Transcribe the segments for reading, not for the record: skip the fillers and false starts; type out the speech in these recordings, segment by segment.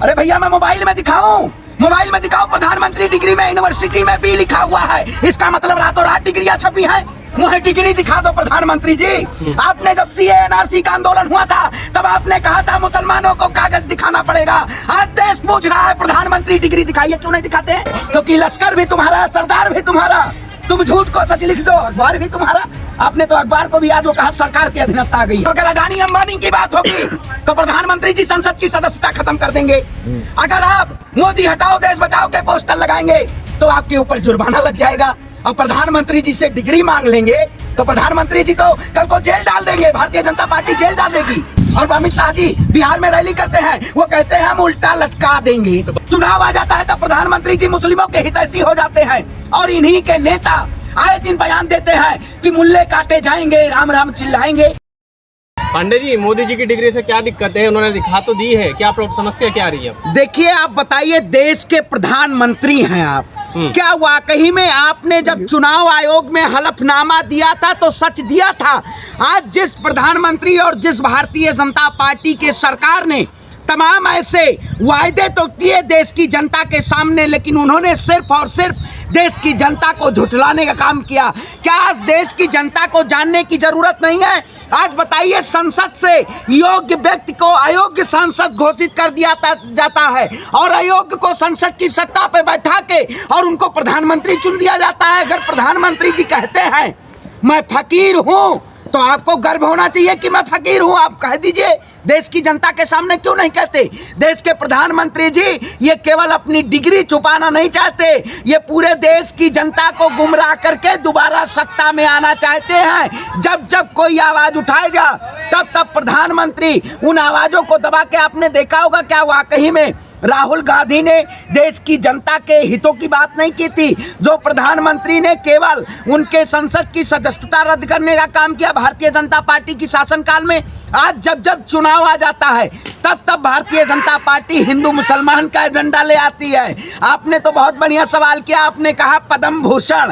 अरे भैया मैं मोबाइल में दिखाऊं? मोबाइल में दिखाओ, प्रधानमंत्री डिग्री में यूनिवर्सिटी में भी लिखा हुआ है। इसका मतलब रातों रात डिग्रियां छपी हैं। मुझे डिग्री दिखा दो प्रधानमंत्री जी। आपने जब CA/NRC का आंदोलन हुआ था तब आपने कहा था मुसलमानों को कागज दिखाना पड़ेगा। आज देश पूछ रहा है प्रधानमंत्री डिग्री दिखाइए, क्यों नहीं दिखाते हैं? क्योंकि लश्कर भी तुम्हारा, सरदार भी तुम्हारा, तुम झूठ को सच लिख दो, अखबार भी तुम्हारा। आपने तो अखबार को भी आज वो कहा सरकार के अधीनस्थ आ गई। अगर अडानी अंबानी की बात होगी तो प्रधानमंत्री जी संसद की सदस्यता खत्म कर देंगे। अगर आप मोदी हटाओ देश बचाओ के पोस्टर लगाएंगे तो आपके ऊपर जुर्माना लग जाएगा। और प्रधानमंत्री जी से डिग्री मांग लेंगे तो प्रधानमंत्री जी तो कल को जेल डाल देंगे, भारतीय जनता पार्टी जेल डाल देगी। और अमित शाह जी बिहार में रैली करते हैं, वो कहते हैं हम उल्टा लटका देंगे। चुनाव आ जाता है तब प्रधानमंत्री जी मुस्लिमों के हितैषी हो जाते हैं और इन्हीं के नेता आए दिन बयान देते हैं कि मुल्ले काटे जाएंगे, राम राम चिल्लाएंगे। पांडे जी, मोदी जी की डिग्री से क्या दिक्कत है? उन्होंने दिखा तो दी है, क्या समस्या क्या आ रही है? देखिए आप बताइए, देश के प्रधानमंत्री हैं आप, क्या वाकई में आपने जब चुनाव आयोग में हलफनामा दिया था तो सच दिया था? आज जिस प्रधानमंत्री और जिस भारतीय जनता पार्टी के सरकार ने तमाम ऐसे वायदे तो किए देश की जनता के सामने, लेकिन उन्होंने सिर्फ और सिर्फ देश की जनता को झुठलाने का काम किया। क्या आज देश की जनता को जानने की जरूरत नहीं है? आज बताइए, संसद से योग्य व्यक्ति को अयोग्य सांसद घोषित कर दिया जाता है और अयोग्य को संसद की सत्ता पे बैठा के और उनको प्रधानमंत्री चुन दिया जाता है। अगर प्रधानमंत्री जी कहते हैं मैं फकीर हूँ तो आपको गर्व होना चाहिए कि मैं फकीर हूँ। आप कह दीजिए, देश की जनता के सामने क्यों नहीं कहते? देश के प्रधानमंत्री जी ये केवल अपनी डिग्री छुपाना नहीं चाहते, ये पूरे देश की जनता को गुमराह करके दोबारा सत्ता में आना चाहते हैं। जब जब कोई आवाज उठाएगा तब तब प्रधानमंत्री उन आवाजों को दबा के, आपने देखा होगा क्या वाकई में राहुल गांधी ने देश की जनता के हितों की बात नहीं की थी? जो प्रधानमंत्री ने केवल उनके संसद की सदस्यता रद्द करने का काम किया भारतीय जनता पार्टी की शासनकाल में। आज जब जब चुनाव आ जाता है तब तब भारतीय जनता पार्टी हिंदू मुसलमान का एजेंडा ले आती है। आपने तो बहुत बढ़िया सवाल किया, आपने कहा पद्म भूषण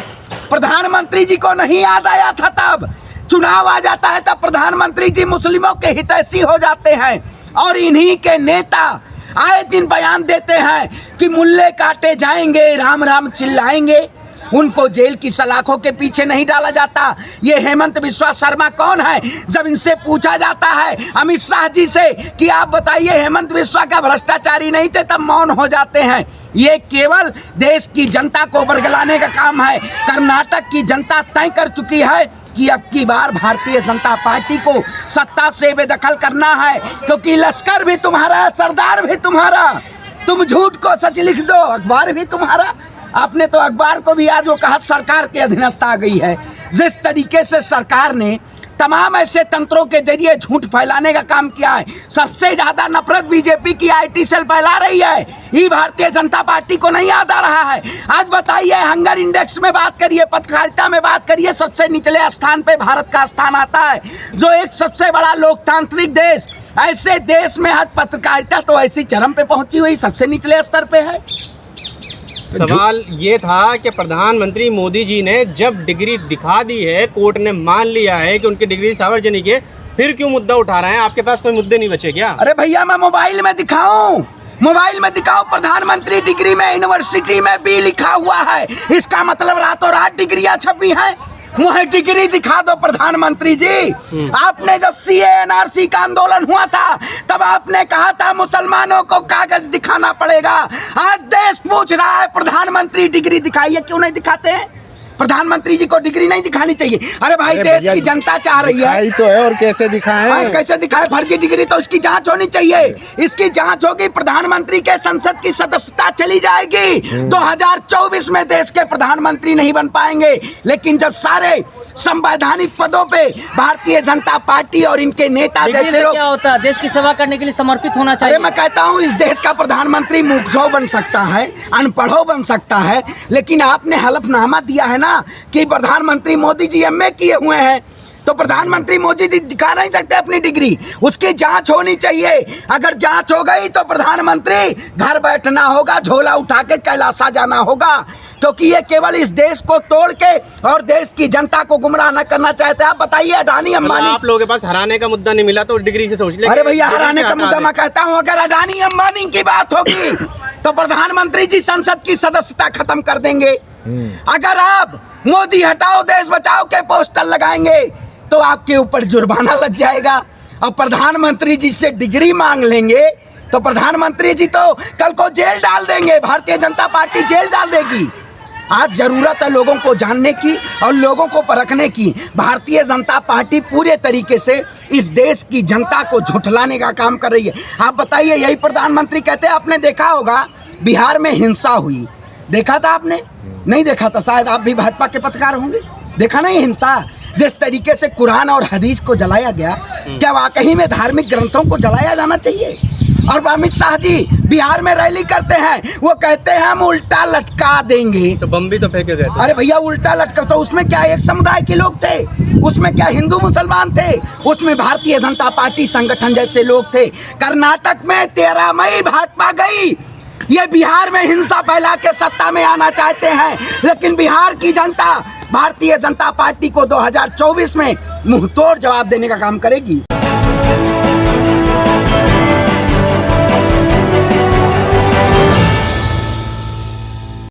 प्रधानमंत्री जी को नहीं याद आया था। तब चुनाव आ जाता है तब प्रधानमंत्री जी मुस्लिमों के हितैषी हो जाते हैं और इन्हीं के नेता आए दिन बयान देते हैं कि मुल्ले काटे जाएंगे, राम राम चिल्लाएंगे। उनको जेल की सलाखों के पीछे नहीं डाला जाता। ये हेमंत बिस्वा शर्मा कौन है? जब इनसे पूछा जाता है अमित शाह जी से कि आप बताइए हेमंत बिस्वा का भ्रष्टाचारी नहीं थे, तब मौन हो जाते हैं। ये केवल देश की जनता को बरगलाने का काम है। कर्नाटक की जनता तय कर चुकी है कि अब की बार भारतीय जनता पार्टी को सत्ता से बेदखल करना है, क्योंकि लश्कर भी तुम्हारा, सरदार भी तुम्हारा, तुम झूठ को सच लिख दो, अखबार भी तुम्हारा। आपने तो अखबार को भी आज वो कहा सरकार के अधीनस्थ आ गई है। जिस तरीके से सरकार ने तमाम ऐसे तंत्रों के जरिए झूठ फैलाने का काम किया है, सबसे ज्यादा नफरत बीजेपी की IT सेल फैला रही है, ये भारतीय जनता पार्टी को नहीं याद आ रहा है। आज बताइए, हंगर इंडेक्स में बात करिए, पत्रकारिता में बात करिए, सबसे निचले स्थान पे भारत का स्थान आता है, जो एक सबसे बड़ा लोकतांत्रिक देश। ऐसे देश में आज पत्रकारिता तो ऐसी चरम पे पहुंची हुई सबसे निचले स्तर पे है। सवाल ये था कि प्रधानमंत्री मोदी जी ने जब डिग्री दिखा दी है, कोर्ट ने मान लिया है कि उनकी डिग्री सार्वजनिक है, फिर क्यों मुद्दा उठा रहे हैं? आपके पास कोई मुद्दे नहीं बचे क्या? अरे भैया मैं मोबाइल में दिखाऊं? मोबाइल में दिखाओ, प्रधानमंत्री डिग्री में यूनिवर्सिटी में भी लिखा हुआ है। इसका मतलब रातों रात डिग्रियां छपी हैं। मुझे डिग्री दिखा दो प्रधानमंत्री जी। आपने जब CA/NRC का आंदोलन हुआ था तब आपने कहा था मुसलमानों को कागज दिखाना पड़ेगा। आज देश पूछ रहा है प्रधानमंत्री डिग्री दिखाइए, क्यों नहीं दिखाते हैं? प्रधानमंत्री जी को डिग्री नहीं दिखानी चाहिए। अरे भाई, देश की जनता चाह रही है तो है, और कैसे दिखाएं? कैसे दिखाए? फर्जी डिग्री तो उसकी जांच होनी चाहिए। इसकी जांच होगी, प्रधानमंत्री के संसद की सदस्यता चली जाएगी। 2024 में देश के प्रधानमंत्री नहीं बन पाएंगे। लेकिन जब सारे संवैधानिक पदों पे भारतीय जनता पार्टी और इनके नेता जैसे लोग, क्या होता है, देश की सेवा करने के लिए समर्पित होना चाहिए। अरे मैं कहता हूँ इस देश का प्रधानमंत्री मूर्खों बन सकता है, अनपढ़ों बन सकता है, लेकिन आपने हलफनामा दिया है ना कि प्रधानमंत्री मोदी जी MA किए हुए हैं, तो प्रधानमंत्री मोदी जी दिखा नहीं सकते अपनी डिग्री। उसकी जांच होनी चाहिए। अगर जांच हो गई तो प्रधानमंत्री घर बैठना होगा, झोला उठा के कैलासा जाना होगा। क्योंकि ये केवल इस देश को तोड़ के और देश की जनता को गुमराह न करना चाहते। आप बताइए, अडानी अंबानी, आप लोगों के पास हराने का मुद्दा नहीं मिला तो डिग्री से सोच ले। अरे भैया, हराने का मुद्दा मैं कहता हूँ, अगर अडानी अंबानी की बात होगी तो प्रधानमंत्री जी संसद की सदस्यता खत्म कर देंगे। अगर आप मोदी हटाओ देश बचाओ के पोस्टर लगाएंगे तो आपके ऊपर जुर्माना लग जाएगा। और प्रधानमंत्री जी से डिग्री मांग लेंगे तो प्रधानमंत्री जी तो कल को जेल डाल देंगे, भारतीय जनता पार्टी जेल डाल देगी। आज जरूरत है लोगों को जानने की और लोगों को परखने की। भारतीय जनता पार्टी पूरे तरीके से इस देश की जनता को झुठलाने का काम कर रही है। आप बताइए, यही प्रधानमंत्री कहते हैं, आपने देखा होगा बिहार में हिंसा हुई, देखा था आपने? नहीं देखा था, शायद आप भी भाजपा के पत्रकार होंगे, देखा नहीं हिंसा? जिस तरीके से कुरान और हदीस को जलाया गया, क्या वाकई में धार्मिक ग्रंथों को जलाया जाना चाहिए? और अमित शाह जी बिहार में रैली करते हैं, वो कहते हैं हम उल्टा लटका देंगे, तो बम भी तो फेंके गए थे। अरे भैया, उल्टा लटका तो उसमें क्या एक समुदाय के लोग थे? उसमें क्या हिंदू मुसलमान थे? उसमें भारतीय जनता पार्टी संगठन जैसे लोग थे। कर्नाटक में 13 मई भाजपा गई, ये बिहार में हिंसा फैला के सत्ता में आना चाहते हैं, लेकिन बिहार की जनता भारतीय जनता पार्टी को 2024 में मुंहतोड़ जवाब देने का काम करेगी।